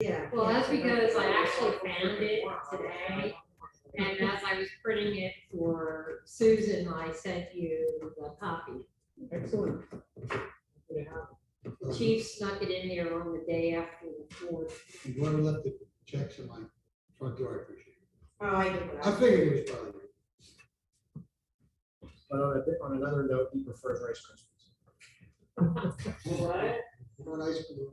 Yeah. Well, that's because I actually found it today, and as I was printing it for Susan, I sent you the copy. Excellent. Chief snuck it in there on the day after the 4th. Whoever left the checks in my front door, I appreciate it. Oh, I did I that. figured it was probably. But on another note, he prefers Rice Krispies. What? Or an ice cream.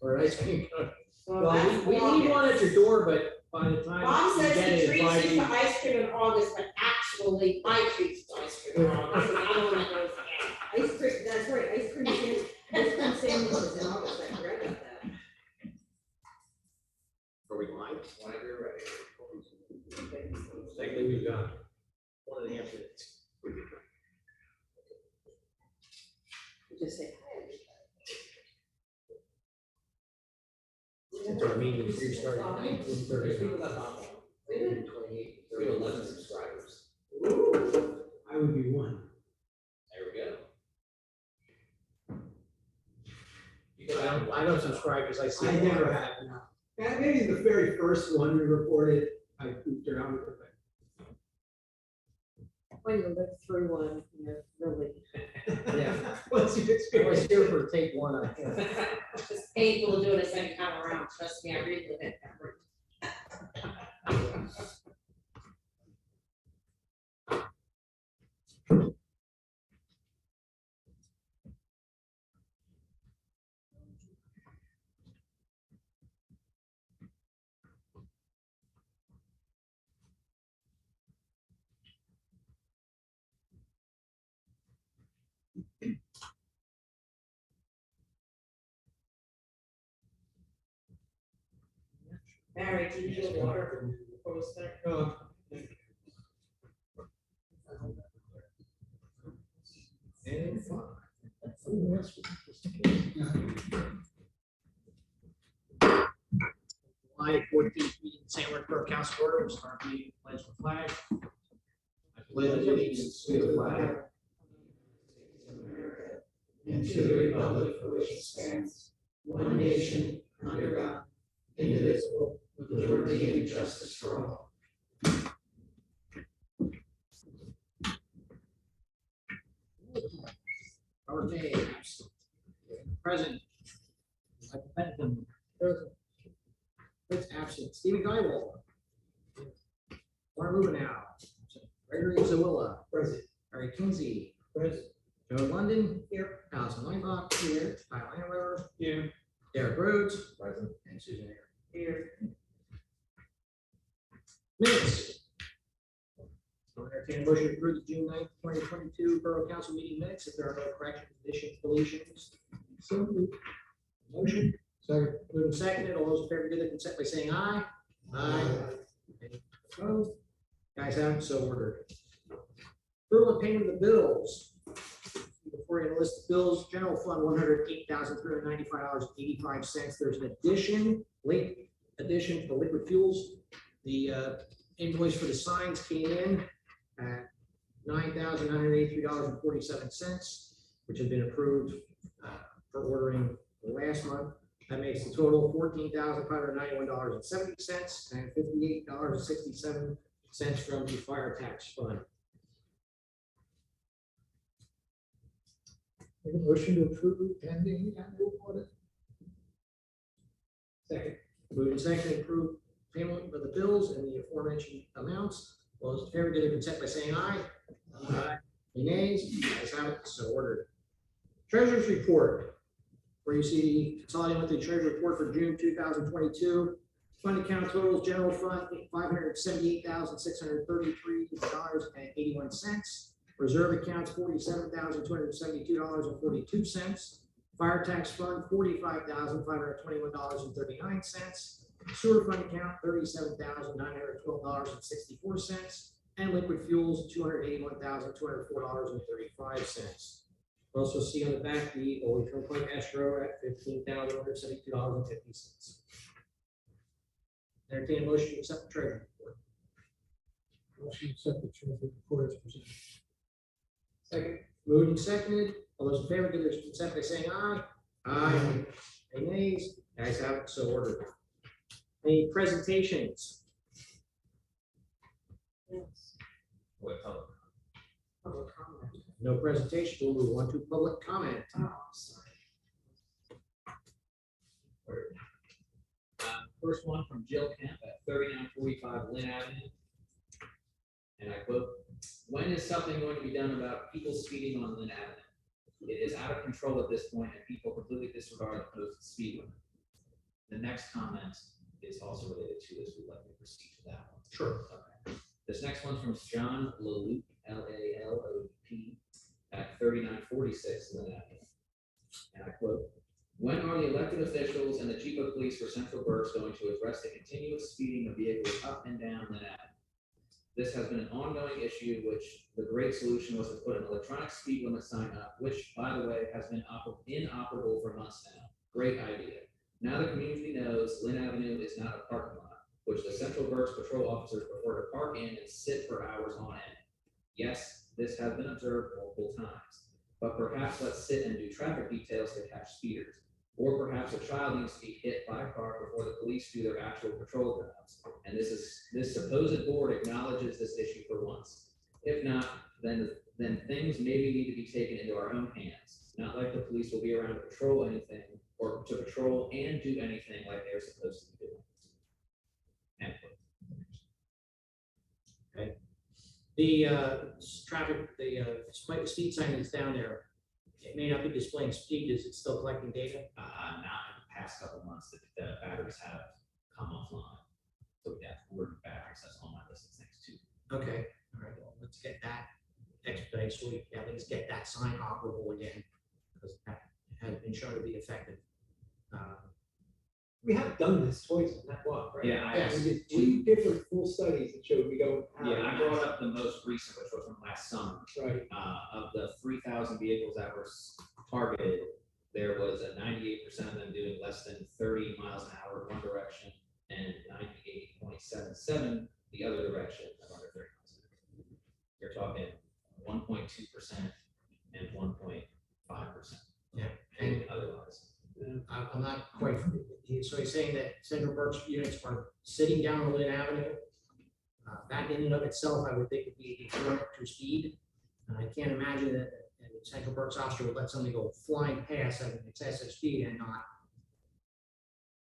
Or an ice cream cone. Well, Well, that's we need August. one at your door, but by the time Mom you says get he it, treats by you the. to ice cream in August, but actually I treat you to ice cream in August. And I don't want to go again. Ice cream, that's right, ice cream sandwiches in August, I forgot about that. Are we live? Whenever you're ready. Thankfully, we've got 1.5 minutes. Just say. Since our meeting is restarting at 19:30. 28, 11 subscribers. I would be one. There we go. I don't subscribe because I see. I never have. No. Yeah, maybe the very first one we reported, I pooped around with it. When you look through one, you're really. Yeah. What's your I was experience? here for take one. I think. It's painful to do it a second time around. Trust me, I read with it. Barry, do you need a water before we start? And five. July 14th meeting, St. Louis Borough Council order, we'll start the meeting, pledge the flag. I pledge allegiance to the flag and to the republic for which it stands, one nation, under God, indivisible, with liberty and justice for all. Robert May, absent. Present. Michael Benton, present. It's absent. Stephen Guywall. Warren Rubinow. Gregory Zawilla. Present. Harry Kinsey. Present. Joe London. Here. Allison Weinbach. Here. Kyle Anweber. Here. Derek Rhodes. Present. And Susan Ayer. Here. Minutes. I'll entertain a motion to approve the June 9th, 2022 Borough Council meeting minutes if there are no corrections, additions, deletions. So moved. Motion. Second. Moved and seconded. All those in favor give their consent by saying aye. Aye. Any opposed? Guys have it, so ordered. Approval and payment of the bills. Before you list the bills, general fund $108,395.85. There's an addition, late addition for liquid fuels. The invoice for the signs came in at $9,983.47, which has been approved for ordering last month. That makes the total $14,591.70 and $58.67 from the fire tax fund. Make a motion to approve pending annual audit. Second. Moved and seconded, approve payment of the bills and the aforementioned amounts. All those in favor give their consent by saying aye. Aye. Any nays? Ayes have it, so ordered. Treasurer's report, where you see the consolidated monthly treasury report for June 2022. Fund account totals: general fund $578,633.81. Reserve accounts $47,272.42. Fire tax fund $45,521.39. Sewer fund account $37,912.64, and liquid fuels $281,204.35. Also see on the back the Old Point escrow at $15,172.50. Entertain a motion to accept the treasury report. Motion to accept the treasury report as presented. Second. Moved and seconded. All those in favor give their consent by saying aye. Aye. Any nays? Guys have it, so ordered. Any presentations? What color? Public comment. No presentation, we'll move on to public comment. Oh, I'm sorry. First one from Jill Kemp at 3945 Lynn Avenue. And I quote, "When is something going to be done about people speeding on Lynn Avenue? It is out of control at this point and people completely disregard the posted speed limit." The next comment is also related to this. We'd like to proceed to that one. Sure. Okay. This next one's from John Laloupe, Lalop, at 3946 Lynn Avenue. And I quote, "When are the elected officials and the chief of police for Central Berks going to address the continuous speeding of vehicles up and down Lynn Avenue? This has been an ongoing issue, which the great solution was to put an electronic speed limit sign up, which, by the way, has been inoperable for months now. Great idea. Now the community knows Lynn Avenue is not a parking lot, which the Central Berks patrol officers prefer to park in and sit for hours on end. Yes, this has been observed multiple times, but perhaps let's sit and do traffic details to catch speeders. Or perhaps a child needs to be hit by a car before the police do their actual patrol jobs. And this supposed board acknowledges this issue for once. If not, then things maybe need to be taken into our own hands. Not like the police will be around to patrol anything or to patrol and do anything like they're supposed to be doing." End quote. Okay. The traffic, the speed sign that's down there, it may not be displaying speed, is it still collecting data? Not in the past couple months, the batteries have come offline. So yeah, we're batteries, that's on my list of things too. Okay, all right, well, let's get that expedited, so we can at least get that sign operable again, because that has been shown to be effective. We have done this twice on that walk, right? Yeah, We did two different full studies that showed we don't have. Yeah, I brought up the most recent, which was from last summer. Right, Of the 3,000 vehicles that were targeted, there was a 98% of them doing less than 30 miles an hour one direction and 98.77 the other direction of under 30 miles an hour. You're talking 1.2% and 1.5%. Yeah. And otherwise. I'm not quite, so he's saying that Central Berks units are sitting down on Lynn Avenue. That in and of itself, I would think would be deterrent to speed. And I can't imagine that a Central Berks officer would let somebody go flying past at an excessive speed and not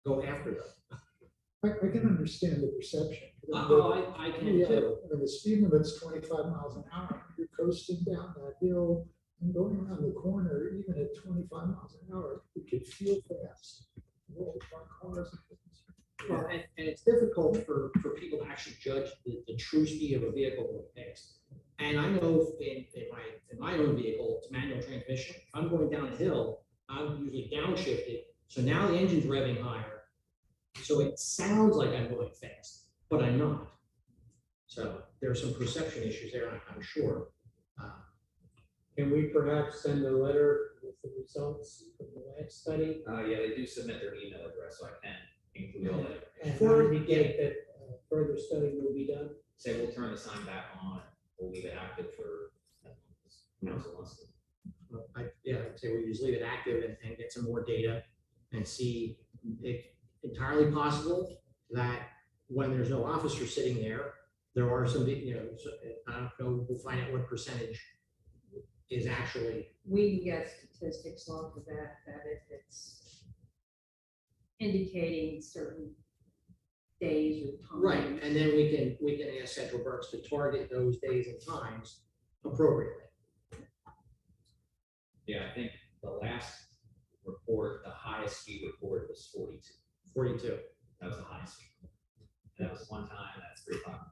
go after them. I can understand the perception. I can Yeah, too. when the speed limit's 25 miles an hour, you're coasting down that hill and going around the corner, even at 25 miles an hour, you could feel fast. Rolled by cars and things. Well, and it's difficult for people to actually judge the true speed of a vehicle going past. And I know in my own vehicle, it's manual transmission. If I'm going down a hill, I'm usually downshifted. So now the engine's revving higher. So it sounds like I'm going fast, but I'm not. So there are some perception issues there, I'm sure. can we perhaps send a letter with the results from the last study? Yeah, they do submit their email address, so I can include all that. And indicate that further study will be done? Say we'll turn the sign back on, we'll leave it active for council wants to. Well, I'd say we just leave it active and get some more data and see if entirely possible that when there's no officer sitting there, there are some, I don't know, we'll find out what percentage is actually. We can get statistics off of that if it's indicating certain days or times. Right, and then we can ask Central Berks to target those days and times appropriately. Yeah, I think the last report, the highest speed report was 42. 42. That was the highest speed. That was one time, that's 3 o'clock.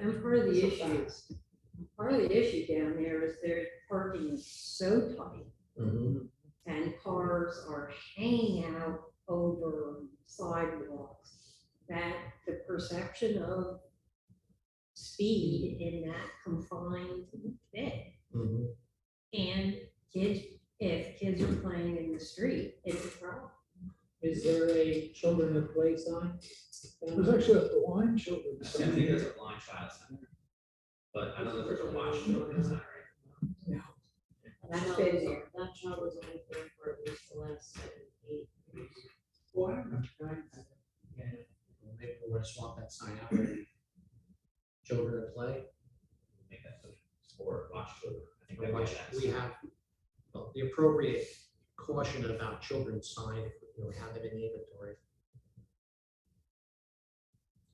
And part of the issue down there is their parking is so tight and cars are hanging out over sidewalks that the perception of speed in that confined bit. And if kids are playing in the street, it's a problem. Is there a children at play sign? There's actually a blind children. I think there's a blind child center, but I don't know if there's a watch children center. That's been there. That child was only there for at least the last 7, 8 requirement. Maybe we're gonna swap that sign out. with Children at play. Make that or watch children. I think We we have have well, the appropriate caution about children's sign, if we have it in the inventory.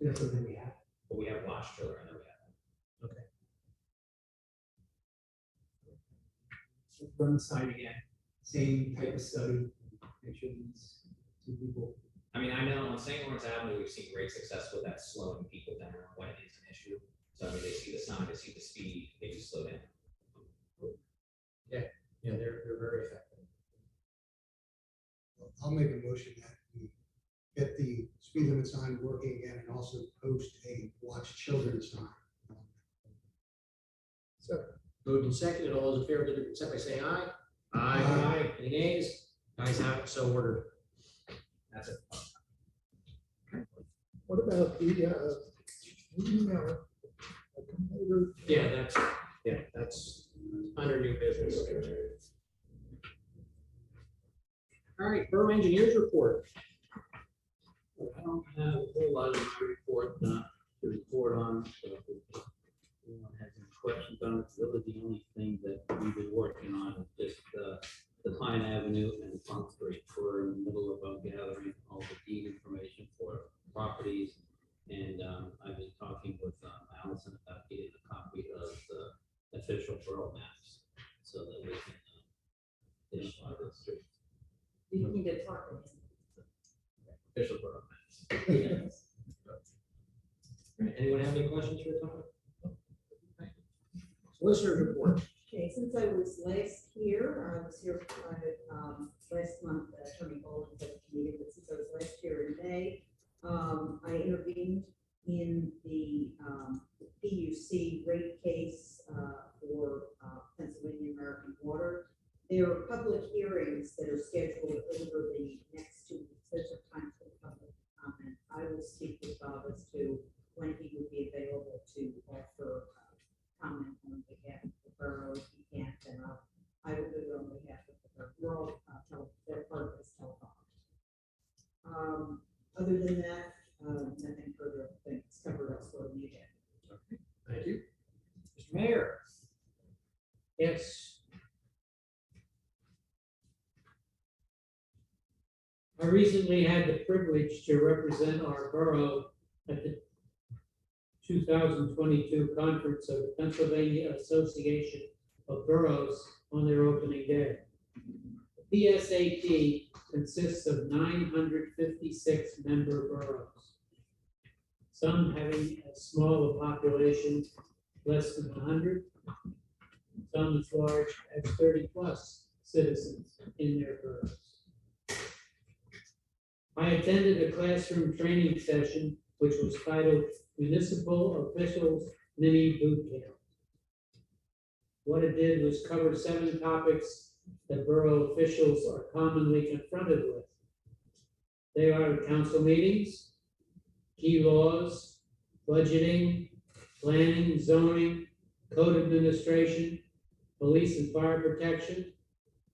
That's what we have. but we have watch children, and then we have. Run the site again, same type of study, make sure these two people. I mean, I know on St. Lawrence Avenue, we've seen great success with that slowing people down when it is an issue. So I mean, they see the sign, they see the speed, they just slow down. Yeah, they're very effective. I'll make a motion that we get the speed limit sign working again and also post a watch children sign. Moved and seconded, all those in favor, give their consent by saying aye. Aye. Any nays? Ayes have it, so ordered. That's it. What about the, email? A computer? That's under new business. All right, Borough Engineers report. I don't have a whole lot of my report to report on, so if anyone has any questions on it, really the only thing that we've been working on is just the Pine Avenue and Front Street. We're in the middle of gathering all the deed information for properties, and I've been talking with Allison about getting a copy of the official borough maps, so that we can identify the streets. You need to talk to him. Official borough maps. Yes. All right, anyone have any questions for Tom? Solicitor's report. Okay, since I was last here, I was here last month, Attorney Bolden said to me, but since I was last year in May, I intervened in the PUC rate case for Pennsylvania American Water. There are public hearings that are scheduled over the next 2 weeks. There's a time for public comment. I will speak with Bob as to when he would be available to offer comment on behalf of the borough. If he can't, then I will do it on behalf of the borough. We're all their part of this telephone. Other than that, nothing further than it's covered elsewhere in the agenda. Thank you. Mr. Mayor. Yes. I recently had the privilege to represent our borough at the 2022 conference of the Pennsylvania Association of Boroughs on their opening day. The PSAP consists of 956 member boroughs, some having as small a population, less than 100, some as large as 30 plus citizens in their boroughs. I attended a classroom training session which was titled Municipal Officials Mini Boot Camp. What it did was cover 7 topics that borough officials are commonly confronted with. They are council meetings, key laws, budgeting, planning, zoning, code administration, police and fire protection,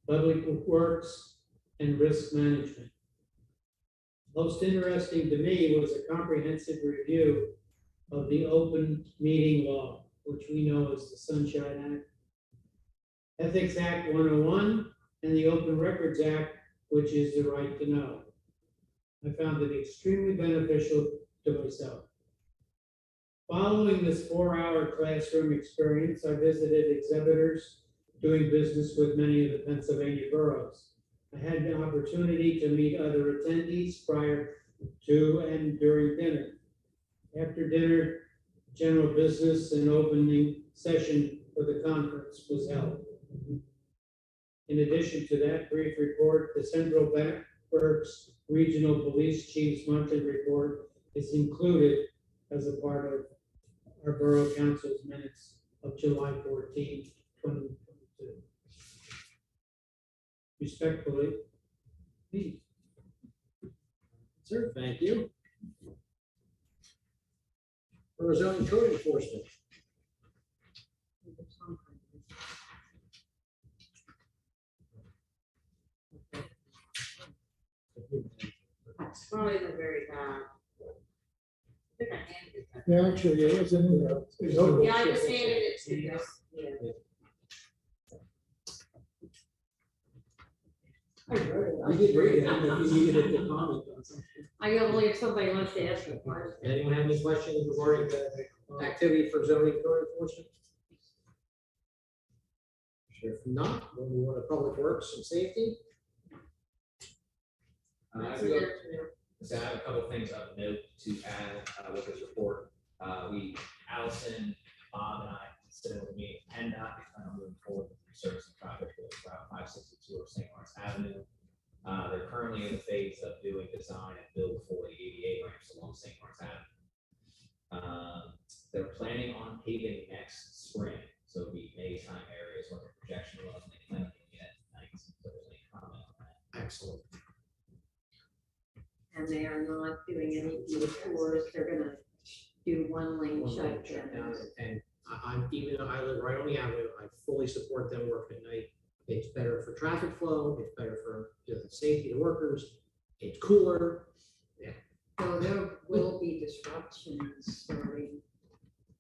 public works, and risk management. Most interesting to me was a comprehensive review of the open meeting law, which we know as the Sunshine Act, Ethics Act 101, and the Open Records Act, which is the right to know. I found it extremely beneficial to myself. Following this 4-hour classroom experience, I visited exhibitors doing business with many of the Pennsylvania boroughs. I had the opportunity to meet other attendees prior to and during dinner. After dinner, general business and opening session for the conference was held. In addition to that brief report, the Central Berks Regional Police Chief's monthly report is included as a part of our Borough Council's minutes of July 14, 2022. Respectfully, me. Sir, thank you. For zoning code enforcement. Probably not very bad. I think I handed it back. Yeah, actually, it was in there. Yeah, I just handed it to you. Yeah. I did read it, if you needed it to comment on something. I only if somebody wants to ask a question. Anyone have any questions regarding the activity for zoning code enforcement? If not, we'll move on to public works and safety. I do have- So I have a couple things of note to add with this report. Allison, Bob, and I sit with me and moving forward with resurfacing project with Route 562 or St. Lawrence Avenue. They're currently in the phase of doing design and build for the ADA ramps along St. Lawrence Avenue. They're planning on paving next spring, so it'll be May time areas what their projection was, and they plan on doing it at night. So if there's any comment on that. Excellent. And they are not doing any detours, they're gonna do one lane One lane shutdown. And I'm, even though I live right on the avenue, I fully support them working at night. It's better for traffic flow, it's better for the safety of the workers, it's cooler. So there will be disruptions starting,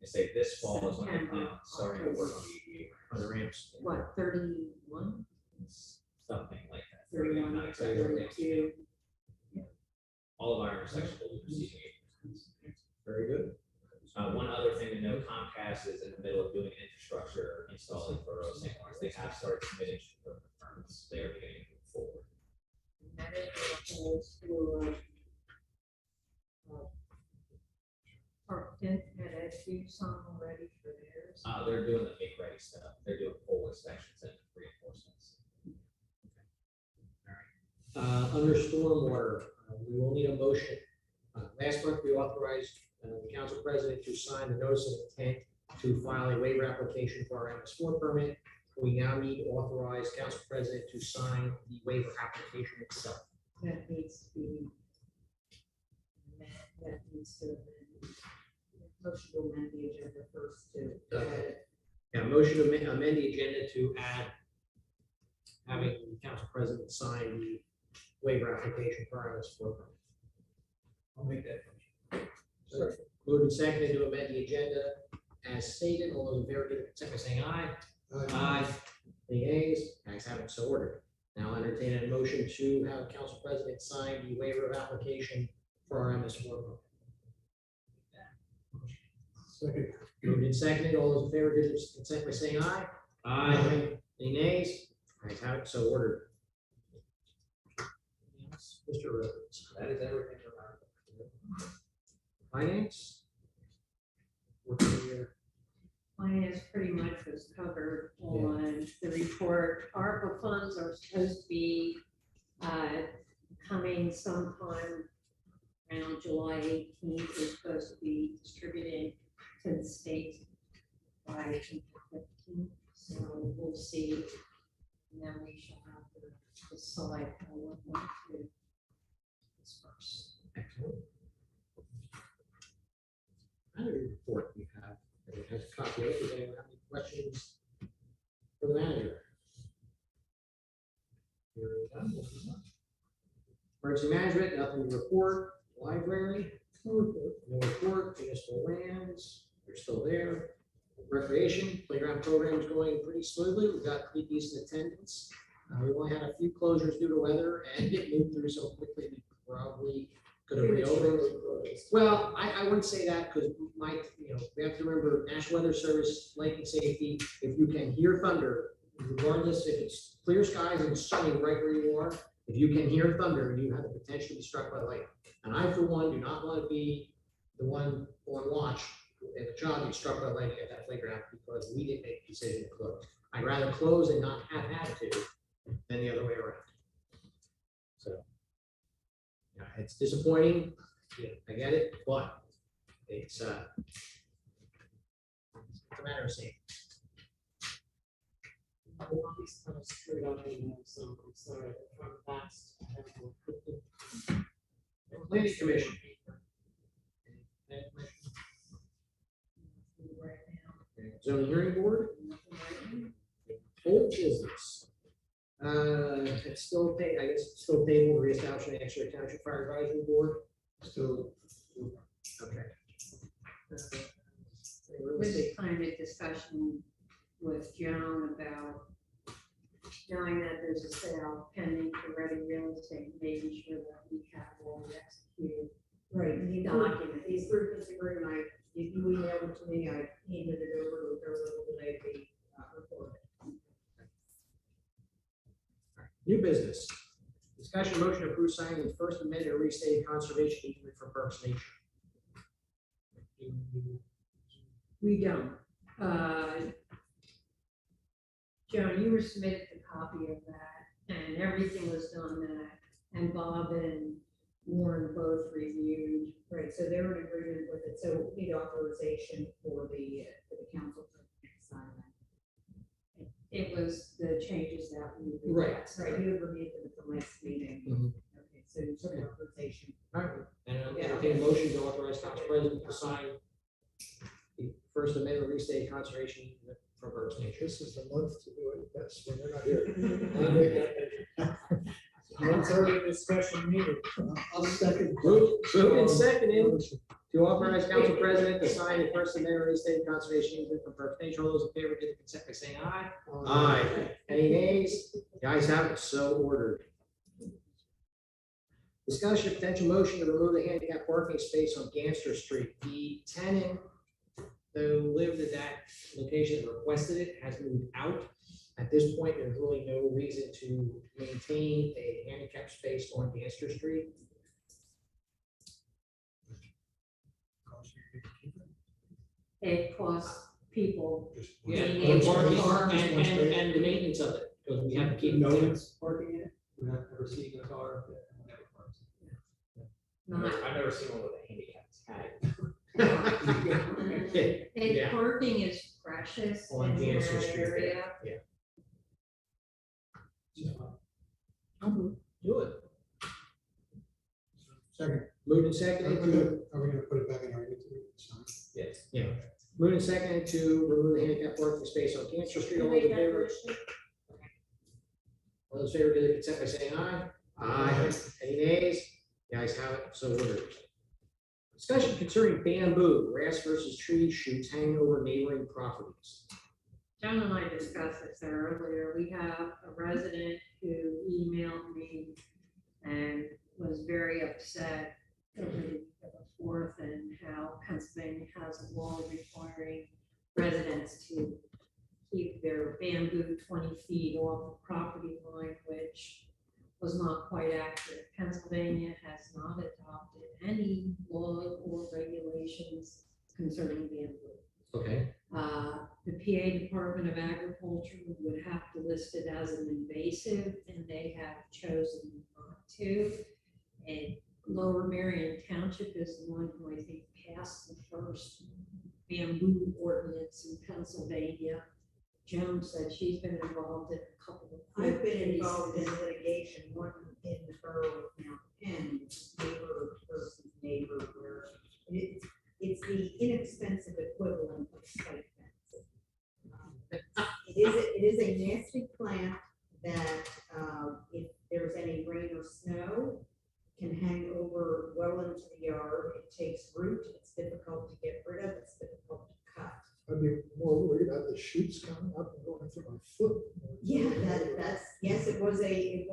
They say this fall is when they plan on starting to work on the ADA On the ramps. what, 31, ramps, something like that. 31, Not exactly. 32? All of our intersections will be receiving 8%. Very good. One other thing to note, Comcast is in the middle of doing infrastructure installing for Borough St. Lawrence. They have started submitting for permits. They are getting forward. That is opposed to, Parkton had do some already for theirs. They're doing the make ready stuff. They're doing full inspections and reinforcements. Under stormwater, we will need a motion. Last month, we authorized the council president to sign the notice of intent to file a waiver application for our MS4 permit. We now need to authorize council president to sign the waiver application itself. That needs to be, that needs to, motion to amend the agenda first to. Yeah, motion to amend the agenda to add having the council president sign the waiver application for our MS4 permit. I'll make that. So, moved and seconded to amend the agenda as stated. All those in favor, give their consent by saying aye. Aye. Any nays? Ayes have it, so ordered. Now I'll entertain a motion to have council president sign the waiver of application for our MS4 permit. Second. Moved and seconded. All those in favor, give their consent by saying aye. Aye. Any nays? Ayes have it, so ordered. Mr. Rhodes. That is everything from our. Finance? What's your- Finance pretty much was covered on the report. ARPA funds are supposed to be coming sometime around July 18th. They're supposed to be distributed to the state by April 15th. So we'll see. And then we shall have to decide how we want to disperse. Excellent. Manager report we have. It has a copy of it. Does anyone have any questions for the manager? Hearing none, we'll move on. Emergency management, nothing to report. Library, no report. No report. Municipal lands, they're still there. Recreation, playground program is going pretty smoothly. We've got pretty decent attendance. We only had a few closures due to weather and it moved through so quickly we probably could have reopened. Well, I wouldn't say that because we have to remember National Weather Service, Lake and Safety, if you can hear thunder, regardless if it's clear skies and sunny right where you are, if you can hear thunder, you have the potential to be struck by lightning. And I, for one, do not want to be the one on watch if a child gets struck by lightning at that playground because we didn't make the decision to close. I'd rather close and not have attitude than the other way around. So, yeah, it's disappointing. Yeah, I get it, but it's a matter of safety. The longest kind of screwed up, so I'm sorry, from fast. Planning Commission. Right now. Zoning Hearing Board. Old business. It's still, I guess, it's still table reestablishing the Exeter Township Fire Advisory Board. Still, Okay. Real This estate, kind of discussion with Joan about knowing that there's a sale pending for Ready Real Estate, making sure that we have all the executed Right, and the documents. these group this agreement, you emailed it to me, I handed it over to her the day we reported. new business. Discussion motion to approve signing the first amendment restated conservation easement for Berks Nature. We don't. Joan, you were submitted a copy of that, and everything was done that, and Bob and Warren both reviewed. Right, so they're in agreement with it, so we need authorization for the council to sign that. It was the changes that we. Right. requested. Right, you had reviewed them at the last meeting. Mhm. Okay, so you took authorization. All right, and I'll entertain a motion to authorize council president to sign the first amendment restated conservation easement for Berks Nature. This is the month to do it, that's when they're not here. No further discussion needed. I'll second. Moved and seconded to authorize council president to sign the first amendment restated conservation easement for Berks Nature. All those in favor, give the consent by saying aye. Aye. Any nays? The ayes have it, so ordered. Discussion of potential motion to remove the handicap parking space on Ganster Street. The tenant who lived at that location that requested it has moved out. At this point, there's really no reason to maintain a handicap space on Ganster Street. It costs people. just. Yeah, Being and able to parking park. and the maintenance of it, because we have to keep. No one's parking in it, we're not ever seeing a car that never parks. Not- I've never seen one with a handicap tag. And Yeah. parking is precious On in Ganser that Street, area. Do it. Second, Moved and are seconded we to, gonna put it back in our inventory? Sign. Yes. yeah, moved and seconded to remove the handicap parking space on Ganser Street. All those in favor? All those in favor, give their consent by saying aye. Aye. Any nays? The ayes have it, so ordered. Discussion concerning bamboo, grass versus tree shoots hanging over neighboring properties. Joan and I discussed this earlier. We have a resident who emailed me and was very upset over the week of the 4th and how Pennsylvania has a law requiring residents to keep their bamboo 20 feet off the property line, which was not quite accurate. Pennsylvania has not adopted any law or regulations concerning bamboo. Okay. The PA Department of Agriculture would have to list it as an invasive, and they have chosen not to. And Lower Merion Township is the one who I think passed the first bamboo ordinance in Pennsylvania. Joan said she's been involved in a couple of. I've been involved in litigation, one in the borough of Mount Penn, neighbor versus neighbor, where it's the inexpensive equivalent of site fence. It is a nasty plant that, if there's any rain or snow, can hang over well into the yard. It takes root, it's difficult to get rid of, it's difficult to cut. I'd be more worried about the shoots coming up and going through my foot. Yeah, that's, yes, it was a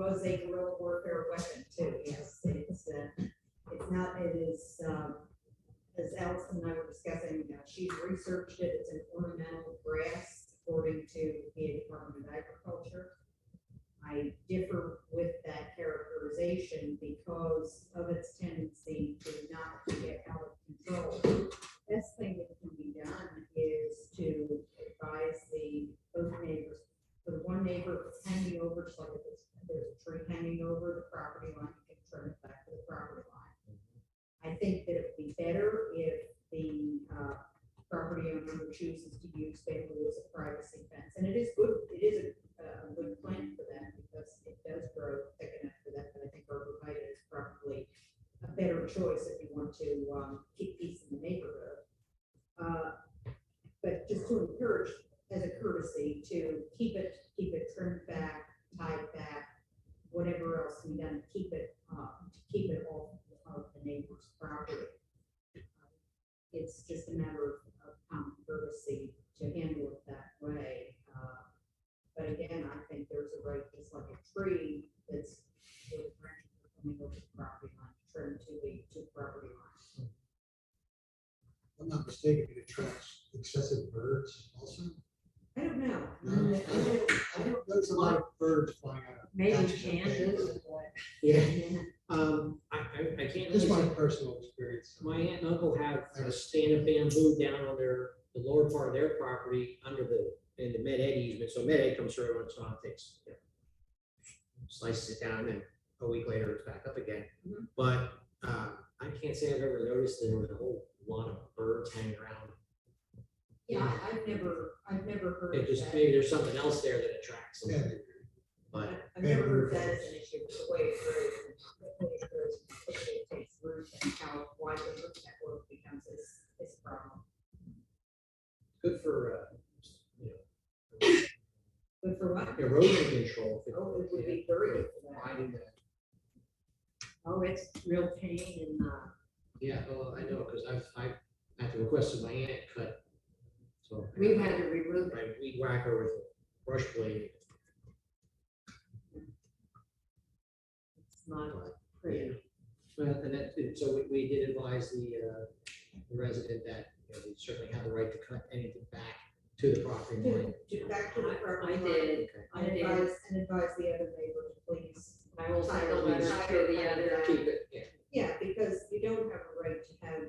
guerrilla warfare weapon too, yes, it's not, it is, as Allison and I were discussing, she's researched it, it's an ornamental grass according to the Department of Agriculture. I differ with that characterization because of its tendency to not get out of control. Best thing that can be done is to advise both neighbors. For the one neighbor that's hanging over, just like if there's a tree hanging over the property line, you can turn it back to the property line. I think that it would be better if the property owner chooses to use bamboo as a privacy fence. And it is good, it is a good plant for that because it does grow thick enough for that. But I think arborvitae is probably a better choice if you want to keep peace in the neighborhood. But just to encourage, as a courtesy, to keep it trimmed back, tied back. whatever else can be done to keep it off of the neighbor's property. It's just a matter of common courtesy to handle it that way. But again, I think there's a right, just like a tree that's with branches coming over the property line, trimmed to the property line. If I'm not mistaken, it attracts excessive birds also. I don't know. I don't notice a lot of birds flying out of. Maybe patches of pandas, things. but. Yeah, Yeah. I can't. Just really my say- personal experience. My aunt and uncle have a stand of bamboo down on the lower part of their property in the Med Ed easement, so Med Ed comes through once in a while, takes, slices it down, and a week later it's back up again. Mhm. But, I can't say I've ever noticed there was a whole lot of birds hanging around. Yeah, I've never heard It of just, that. maybe there's something else there that attracts them, Yeah, but, I've never heard that as an issue, but the way it grows, quickly it takes root and how wide the root network becomes is a problem. good for, But for what? erosion control. Oh, it would be very good for that. Finding that. Oh, it's real pain and, Yeah, well, I know, because I've at the request of my aunt cut, so. we've had to remove it. My weed whacker with a brush blade. It's not pretty. Well, and that, so we did advise the resident that, they certainly have the right to cut anything back to the property line. Back to the property I line. did, I And did. advise the other neighbor to please. I will send a letter to the other. Keep it, yeah. Yeah, because you don't have a right to have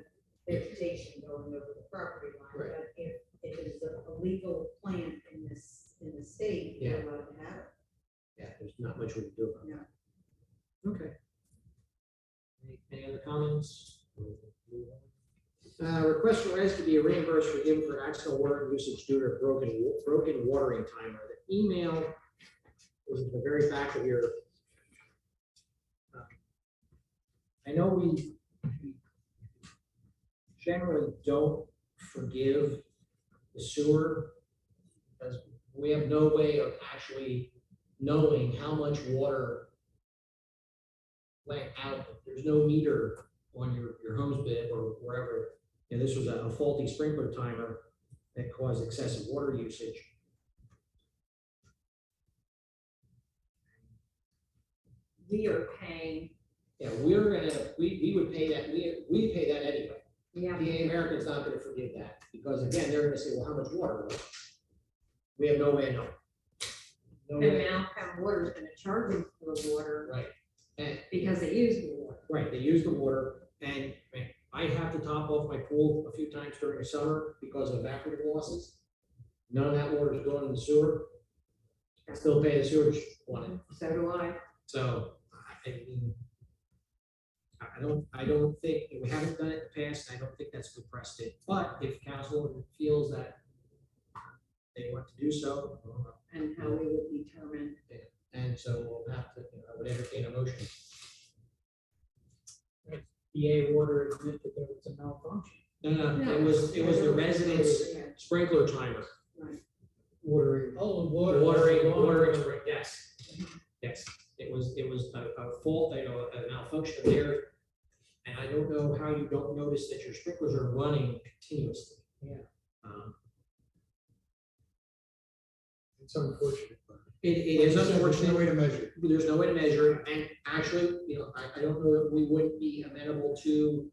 vegetation going over the property line, Right. but if it is a legal plant in the state, you're Yeah. allowed to have it. Yeah, there's not much we can do about it. No. Okay. Any other comments? Request for Rez to be reimbursed for him for accidental water usage due to a broken watering timer. The email was at the very back of your. I know we generally don't forgive the sewer because we have no way of actually knowing how much water went out. There's no meter on your hose bit or wherever. And this was a faulty sprinkler timer that caused excessive water usage. We are paying, Yeah, we would pay that, we pay that anyway. yeah, The American's not gonna forgive that, because again, they're gonna say, well, how much water? was it? We have no way of knowing. No and way, now Pound Water is gonna charge them for the water right, and, because they use the water. right, they use the water, and I have to top off my pool a few times during the summer because of evaporative losses. None of that water is going in the sewer. I still pay the sewage on it, So do I. so, I mean, I don't think, we haven't done it in the past, I don't think that's good precedent, but if council feels that they want to do so, And how we would determine. and so we'll have to, I would entertain a motion. PA water admit that there was a malfunction. No, it was the residents Yeah. sprinkler timer. Watering. Oh, Watering, spring- yes, yes, it was a fault, a malfunction of there. And I don't know how you don't notice that your sprinklers are running continuously. Yeah. It's unfortunate. but It is There's no unfortunate, way to measure it. there's no way to measure, it, and actually, I don't know that we wouldn't be amenable to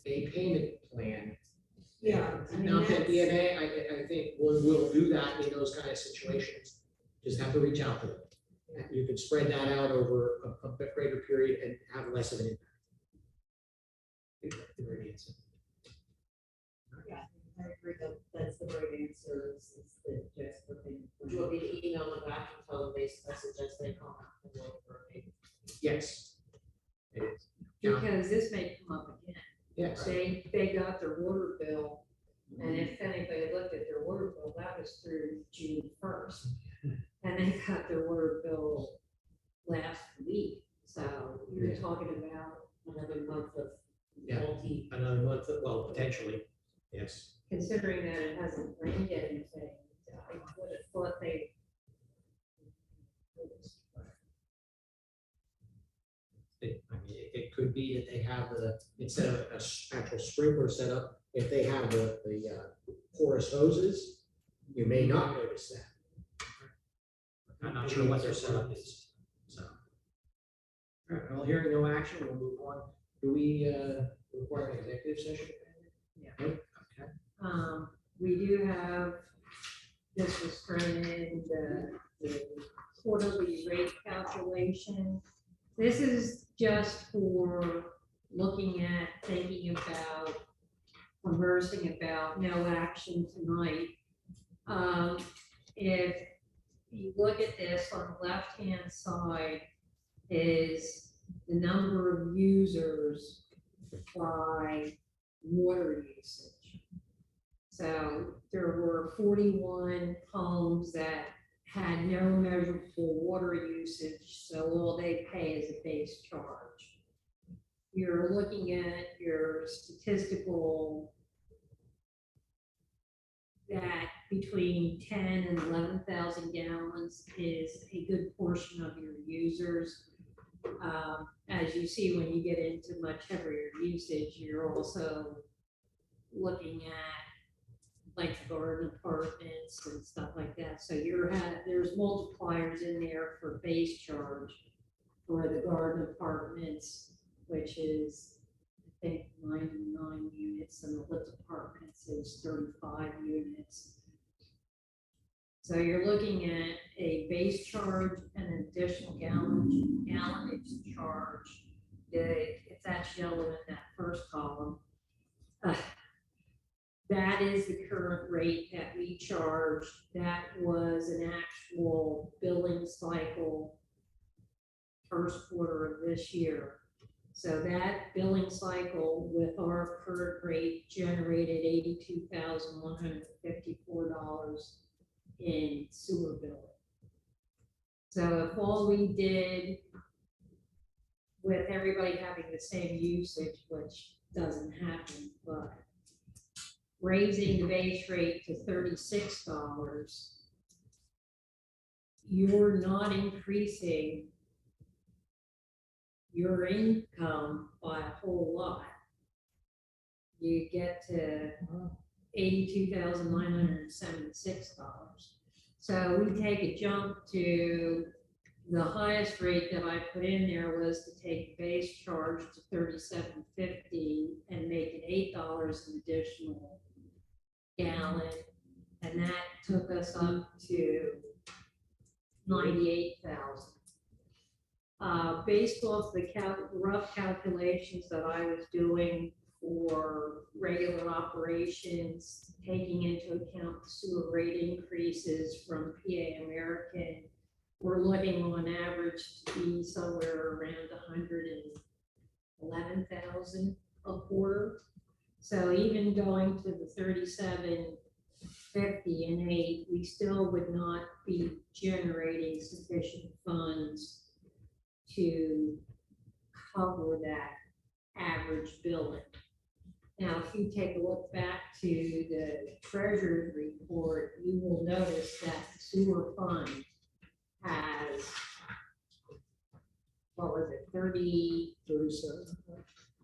a payment plan. Yeah, I mean, Not that that's- DNA, I think we'll do that in those kind of situations, just have to reach out to them. You can spread that out over a bit greater period and have less of an impact. I think that's the right answer. Yeah, I agree that that's the right answer, is the Jasper thing. Do you want me to email them back and tell them they suggest they come out and look for me? Yes. It is. Because this may come up again. Yes. They got their water bill, and if anybody looked at their water bill, that was through June 1st. And they got their water bill last week, so you're Yeah. talking about, Another month of Yeah. multi. Another month, well, potentially, yes. considering that it hasn't rained anything, I would have thought they. could be that they have instead of a actual sprinkler setup, if they have the porous hoses, you may not notice that. I'm not sure what their setup is, so. All right, well, hearing no action, we'll move on. Do we require an executive session? Yeah. Nope. Okay. We do have, this was printed, the quarterly rate calculation. This is just for looking at, thinking about, conversing about, no action tonight. If you look at this on the left-hand side is the number of users by water usage. So there were 41 homes that had no measurable water usage, so all they pay is a base charge. You're looking at your statistical that between 10 and 11,000 gallons is a good portion of your users. As you see, when you get into much heavier usage, you're also looking at like the garden apartments and stuff like that. So there's multipliers in there for base charge for the garden apartments, which is, I think, 99 units, and the lift apartments is 35 units. So you're looking at a base charge and an additional gallonage charge. If that's yellow in that first column, that is the current rate that we charge. That was an actual billing cycle first quarter of this year. So that billing cycle with our current rate generated $82,154 in sewer billing. So if all we did with everybody having the same usage, which doesn't happen, but raising the base rate to $36, you're not increasing your income by a whole lot. You get to $82,976. So we take a jump to the highest rate that I put in there was to take the base charge to $37.50 and make it $8 an additional gallon, and that took us up to 98,000. Based off the rough calculations that I was doing for regular operations, taking into account the sewer rate increases from PA American, we're looking on average to be somewhere around 111,000 a quarter. So even going to the 37.50 and 8, we still would not be generating sufficient funds to cover that average billing. Now, if you take a look back to the treasurer's report, you will notice that the sewer fund has, what was it,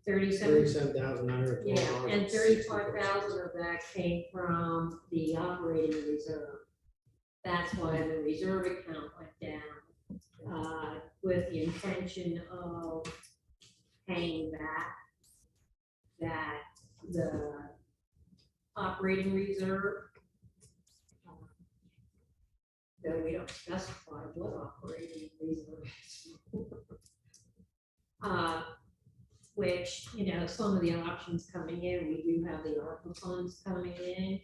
37,900. Yeah, and 35,000 of that came from the operating reserve. That's why the reserve account went down, with the intention of paying back that the operating reserve, though we don't specify what operating reserve is. Which, some of the options coming in, we do have the ARPA funds coming in.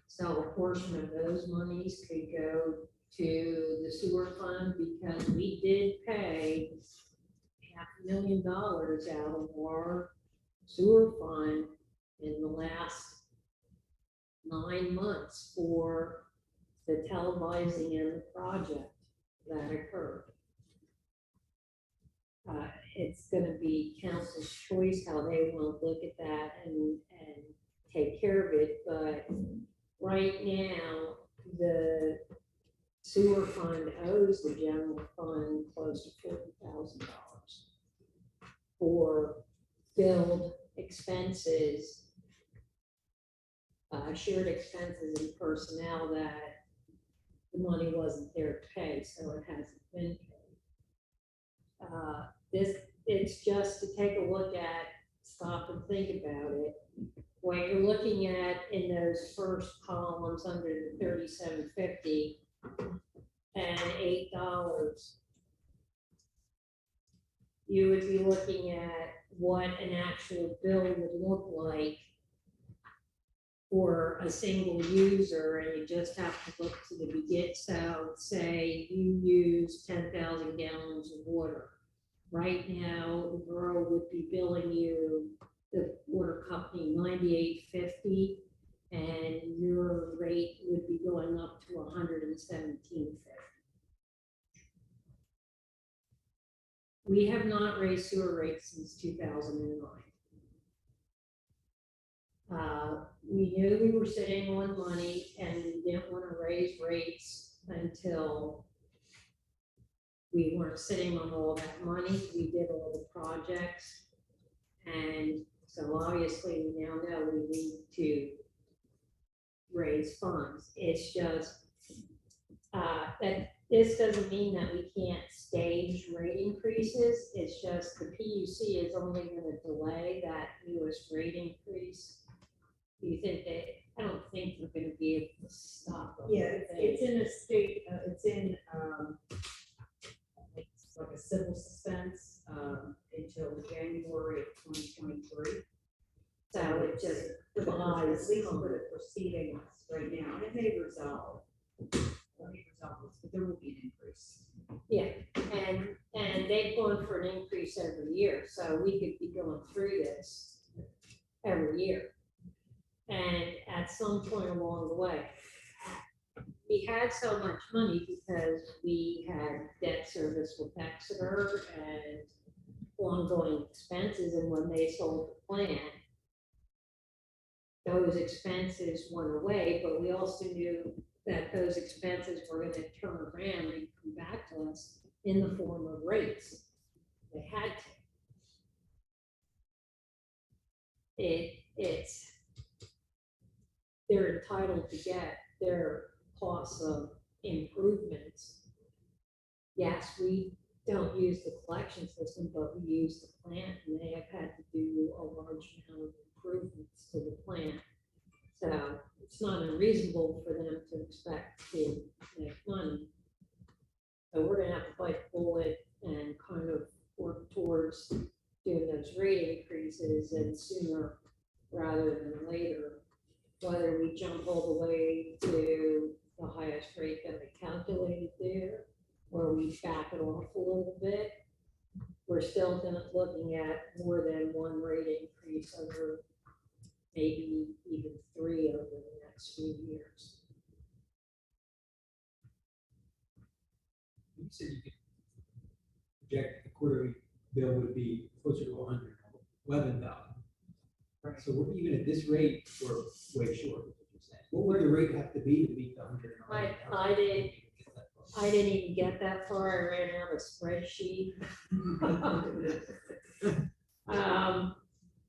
So a portion of those monies could go to the sewer fund, because we did pay $500,000 out of our sewer fund in the last 9 months for the televising and the project that occurred. It's going to be council's choice how they want to look at that and take care of it. But right now, the sewer fund owes the general fund close to $40,000 for expenses, shared expenses and personnel that the money wasn't there to pay, so it hasn't been paid. It's just to take a look at, stop and think about it. What you're looking at in those first columns under the 3750 and $8, you would be looking at what an actual bill would look like for a single user, and you just have to look to the begin. So say you use 10,000 gallons of water. Right now, the borough would be billing you, the water company, $98.50, and your rate would be going up to $117.50. We have not raised sewer rates since 2009. We knew we were sitting on money and we didn't want to raise rates until we weren't sitting on all that money. We did all the projects. And so obviously we now know we need to raise funds. It's just that this doesn't mean that we can't stage rate increases. It's just the PUC is only going to delay that newest rate increase. Do you think that, I don't think we're going to be able to stop them. Yeah, it's in a state, it's in, it's like a civil suspense, until January of 2023. So it just At provides least for the proceedings right now, and it may resolve. But there will be an increase. Yeah, and they've gone for an increase every year, so we could be going through this every year. And at some point along the way, we had so much money because we had debt service with Exeter and ongoing expenses, and when they sold the plant, those expenses went away, but we also knew that those expenses were going to turn around and come back to us in the form of rates. They had to. They're entitled to get their costs of improvements. Yes, we don't use the collection system, but we use the plant, and they have had to do a large amount of improvements to the plant. So it's not unreasonable for them to expect to make money. So we're gonna have to bite the bullet and kind of work towards doing those rate increases, and sooner rather than later. Whether we jump all the way to the highest rate that we calculated there, or we back it off a little bit, we're still looking at more than one rate increase over maybe even 3 over the next few years. You said you could project the quarterly bill would be closer to 111,000. Right. So we're, even at this rate, we're way short. What would the rate have to be to meet the 111,000? I didn't even get that far. I ran out of spreadsheet.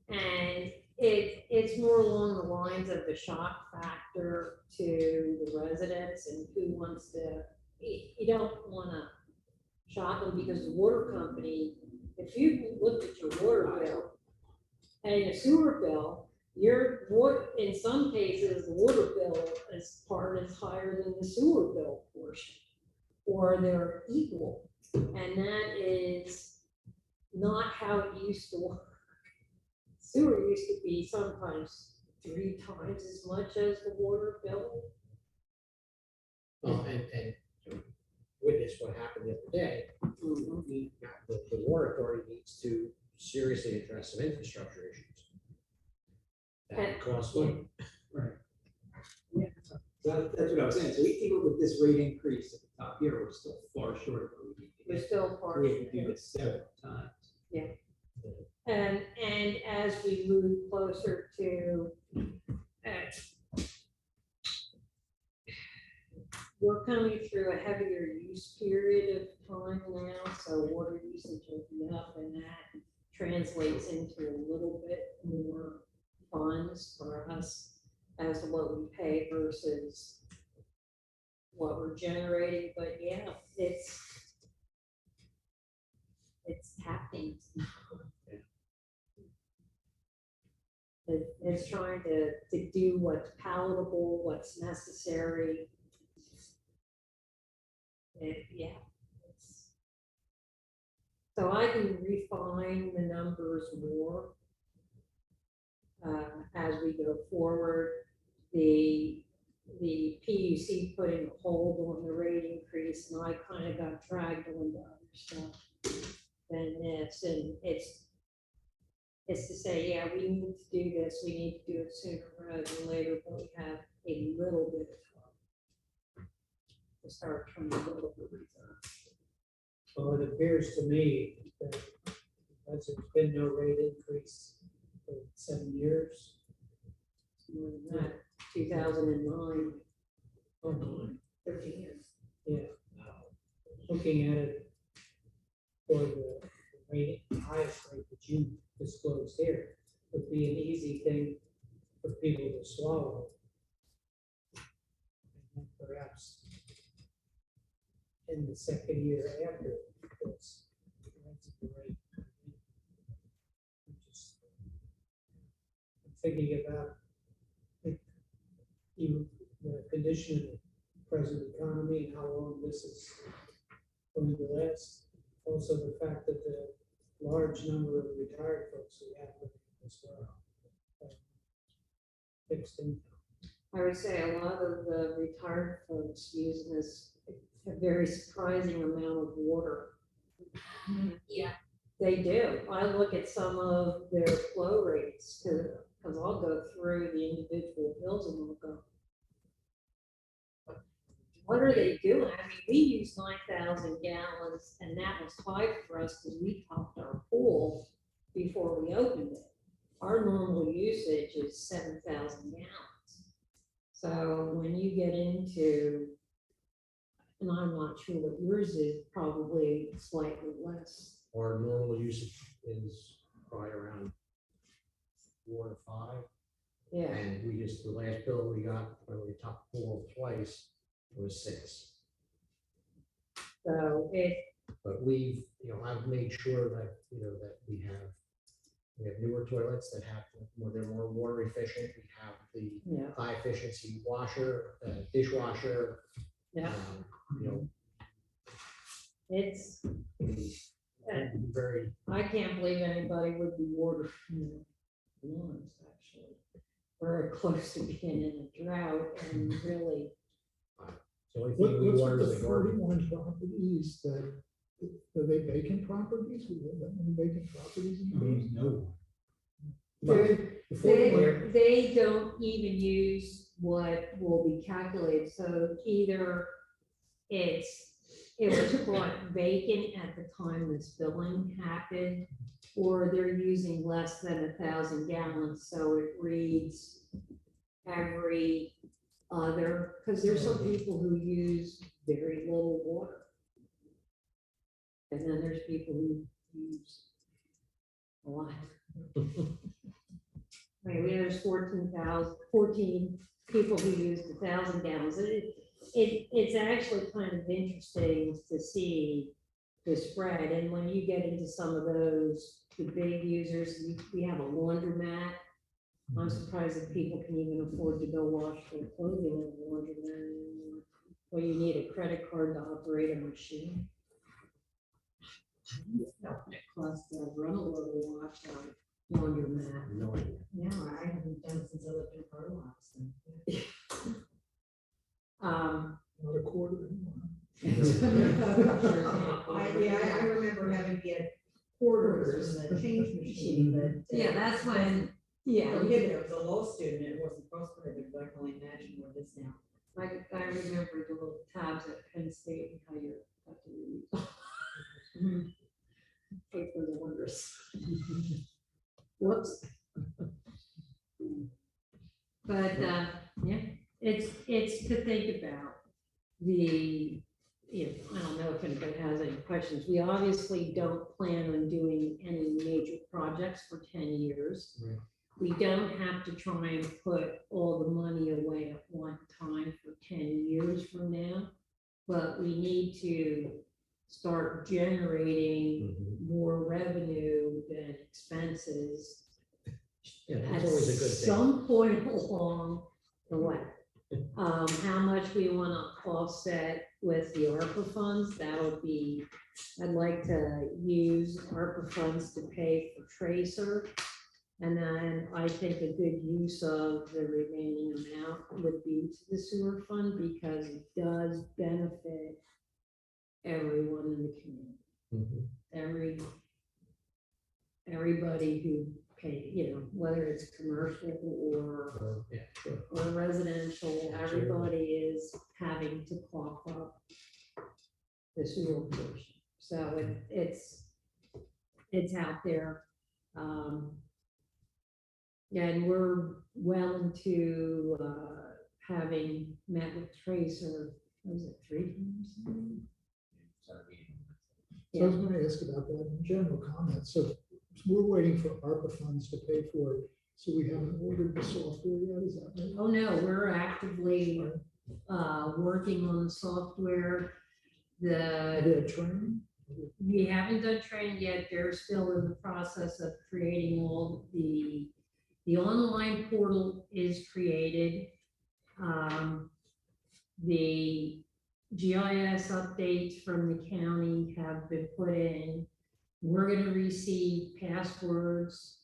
And it's more along the lines of the shock factor to the residents and who wants to, you don't want to shock them, because the water company, if you looked at your water bill and a sewer bill, your water, in some cases, the water bill is higher than the sewer bill portion, or they're equal. And that is not how it used to work. Sewer used to be sometimes 3 times as much as the water bill. Well, and witness what happened the other day. The water authority needs to seriously address some infrastructure issues. That costs money. Right. Yeah. So that's what I was saying. So even with this rate increase at the top here, we're still far short of where we need to We're get. still far. We have to do this several times. Yeah. And as we move closer to, we're coming through a heavier use period of time now, so water usage will be up, and that translates into a little bit more funds for us as to what we pay versus what we're generating, but yeah, it's happening. It's trying to do what's palatable, what's necessary. Yeah. So I can refine the numbers more as we go forward. The PUC putting a hold on the rate increase, and I kind of got dragged on to other stuff than this, and it's to say, yeah, we need to do this, we need to do it sooner rather than later, but we have a little bit of time to start trying to build up a reserve. Well, it appears to me that there's been no rate increase for 7 years. More than that, 2009. Oh, my. 13 years. Yeah. Looking at it for the rate, the highest rate that you disclosed here would be an easy thing for people to swallow. And perhaps in the second year after this, the rate. I'm thinking about the condition of the present economy and how long this is going to last. Also, the fact that the large number of retired folks we have living as well. Fixed income. I would say a lot of the retired folks use this a very surprising amount of water. Yeah. They do. I look at some of their flow rates because I'll go through the individual bills and we'll go, what are they doing? I mean, we used 9,000 gallons and that was fine for us because we topped our pool before we opened it. Our normal usage is 7,000 gallons. So when you get into, and I'm not sure what yours is, probably slightly less. Our normal usage is probably around 4 to 5. Yeah. And we just, the last bill we got, when we topped the pool twice, was 6. So But we've, I've made sure that, that we have newer toilets that have, they're more water efficient. We have the high efficiency washer, dishwasher. Yeah. It's very. I can't believe anybody would be watering lawns, actually. We're close to being in a drought and really. The only thing we What's water with is the the garden. 41 properties that, are they vacant properties? We have that many vacant properties in there? No. They don't even use what will be calculated, so either it was caught vacant at the time this billing happened, or they're using less than 1,000 gallons, so it reads every other, because there's some people who use very little water. And then there's people who use a lot. Right, we have 14 people who used 1,000 gallons. It's actually kind of interesting to see the spread. And when you get into some of those, the big users, we have a laundromat. I'm surprised that people can even afford to go wash their clothing in a laundromat anymore. Well, you need a credit card to operate a machine. It costs to run a little wash on laundromat. No idea. Yeah, I haven't done it since I lived in Borough. Not a quarter anymore. I remember having to get quarters and the change machine, but. Yeah, that's when, yeah. Don't get there, as a law student, it wasn't cost prohibitive, but I can only imagine what it is now. I remember the little tabs at Penn State and how you have to read. Pay for the wonders. Whoops. But, yeah, it's to think about the, I don't know if anybody has any questions. We obviously don't plan on doing any major projects for 10 years. Right. we don't have to try and put all the money away at one time for 10 years from now, but we need to start generating more revenue than expenses Yeah, at that's always a good thing. some point along the way. How much we want to offset with the ARPA funds, that'll be, I'd like to use ARPA funds to pay for Tracer. And then I think a good use of the remaining amount would be to the sewer fund because it does benefit everyone in the community. Everybody who pay, whether it's commercial or residential, everybody is having to cough up the sewer portion. So it's out there. And we're well into having met with Tracer, was it 3 times? So I was gonna ask about that in general comments. So we're waiting for ARPA funds to pay for it. So we haven't ordered the software yet, is that right? Oh, no, we're actively working on the software. Are they training? We haven't done training yet. They're still in the process of creating all the online portal is created. The GIS updates from the county have been put in. We're gonna receive passwords.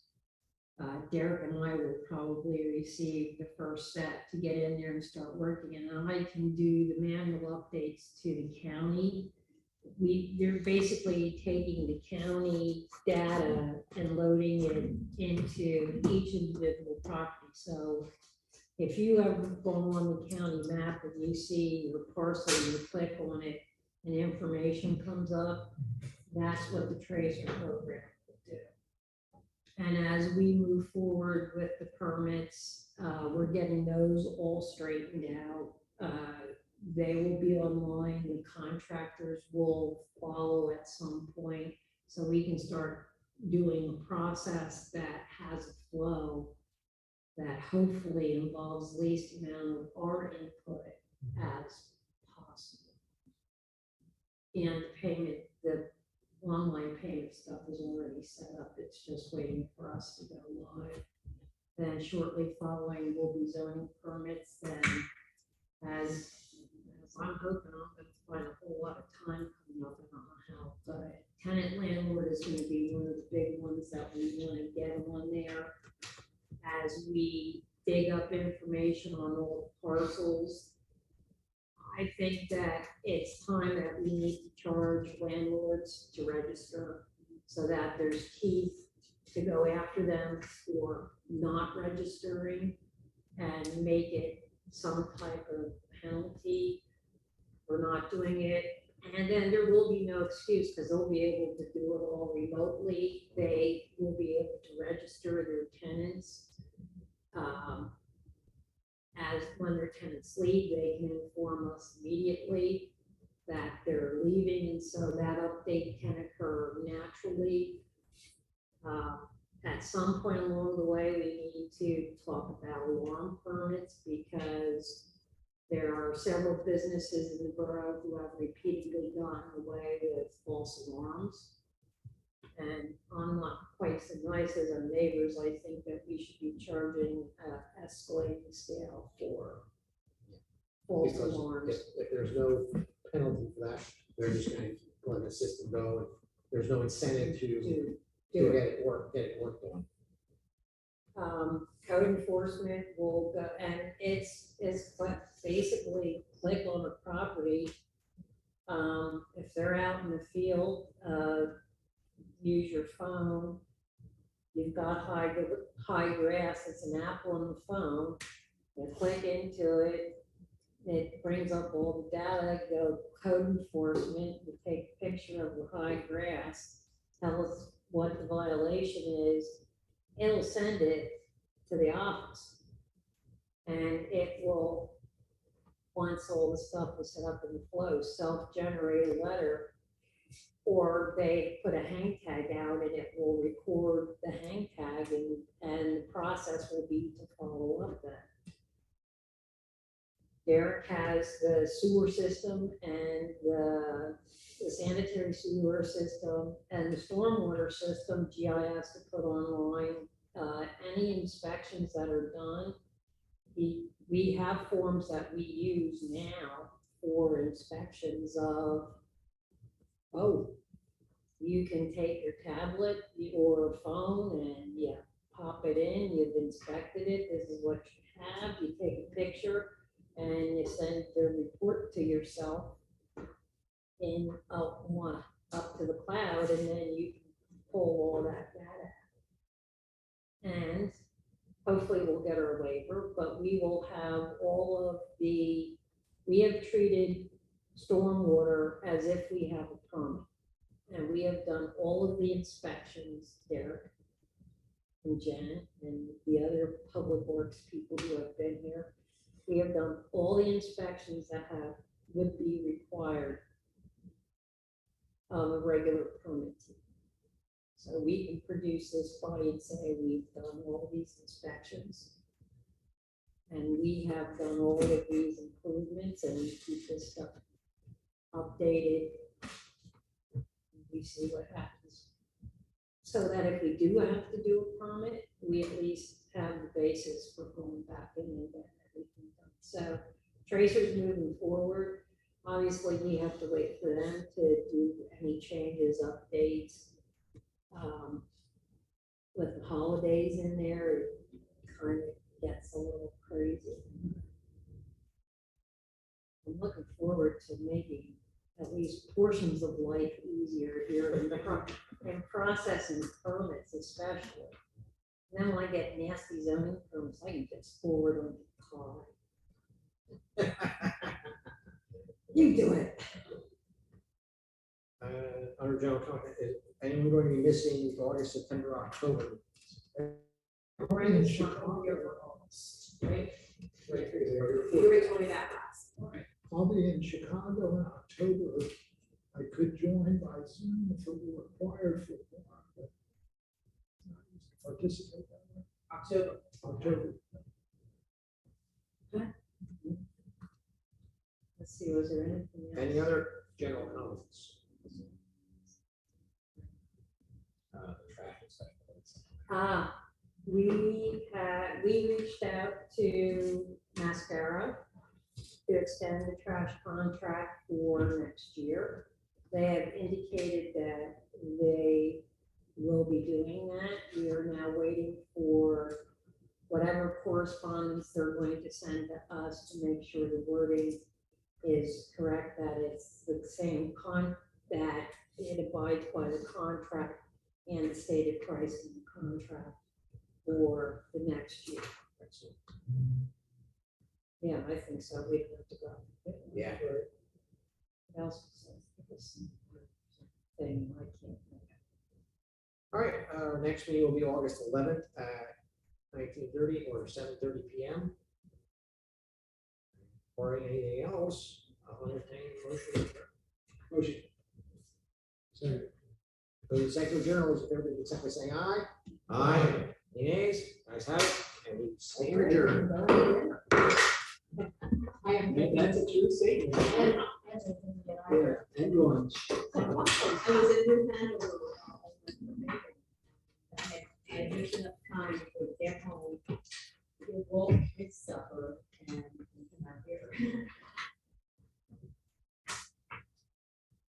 Derek and I will probably receive the first set to get in there and start working, and I can do the manual updates to the county. They're basically taking the county data and loading it into each individual property. So if you ever go on the county map and you see your parcel, you click on it and information comes up, that's what the Tracer program will do. And as we move forward with the permits, we're getting those all straightened out. They will be online, the contractors will follow at some point, so we can start doing a process that has a flow that hopefully involves least amount of our input as possible. And payment, the online payment stuff is already set up, it's just waiting for us to go live. Then shortly following will be zoning permits, then as I'm hoping I'm gonna find a whole lot of time coming up, I don't know how, but tenant landlord is gonna be one of the big ones that we wanna get on there. As we dig up information on all the parcels, I think that it's time that we need to charge landlords to register so that there's teeth to go after them for not registering and make it some type of penalty for not doing it. And then there will be no excuse because they'll be able to do it all remotely. They will be able to register their tenants. As when their tenants leave, they can inform us immediately that they're leaving, and so that update can occur naturally. At some point along the way, we need to talk about alarm permits because there are several businesses in the borough who have repeatedly gotten away with false alarms. And I'm not quite so nice as our neighbors. I think that we should be charging an escalating scale for false Because alarms. if there's no penalty for that, they're just gonna let the system go, and there's no incentive to get it worked on. Code enforcement will go, and it's basically click on the property. If they're out in the field, use your phone. You've got high grass, it's an app on the phone. You click into it, it brings up all the data, go code enforcement, you take a picture of the high grass, tell us what the violation is, it'll send it to the office. And it will, once all the stuff is set up in the flow, self-generate a letter or they put a hang tag out and it will record the hang tag and the process will be to follow up that. Derek has the sewer system and the sanitary sewer system and the stormwater system, GIS to put online. Any inspections that are done, we have forms that we use now for inspections of, oh, you can take your tablet or phone and you pop it in, you've inspected it, this is what you have, you take a picture and you send the report to yourself in up to the cloud, and then you can pull all that data. And hopefully we'll get our waiver, but we will have all of we have treated stormwater as if we have a permit. And we have done all of the inspections, Derek and Jen and the other public works people who have been here. We have done all the inspections that would be required of a regular permit. So we can produce this body and say, we've done all these inspections. And we have done all of these improvements, and we keep this stuff updated. We see what happens. So that if we do have to do a permit, we at least have the basis for going back in and getting everything done. So Tracer's moving forward. Obviously, we have to wait for them to do any changes, updates. With the holidays in there, it kind of gets a little crazy. I'm looking forward to making at least portions of life easier here and processing permits especially. And then when I get nasty zoning permits, I can just forward on the car. You do it. Under general comment, is anyone going to be missing August, September, October? Right in Chicago. Right? Right, You were told me that last. I'll be in Chicago in October. I could join by Zoom if it were required for a while, but not used to participate that way. October. Let's see, was there anything else? Any other general comments? The trash inspection. We reached out to Mascara to extend the trash contract for next year. They have indicated that they will be doing that. We are now waiting for whatever correspondence they're going to send to us to make sure the wording is correct, that it's the same that it abides by the contract and the stated price in the contract for the next year. Yeah, I think so. We don't have to go. Yeah. What else was this thing? I can't think. All right, our next meeting will be August 11th at 19:30 or 7:30 p.m. Or anything else, I'll entertain a motion. Motion. So So the executive journal is everybody except by saying aye. Aye. Any nays? Ayes have it, and we stand adjourned. That's a true statement. Yeah, and lunch. I was in New Hampshire. I had just enough time to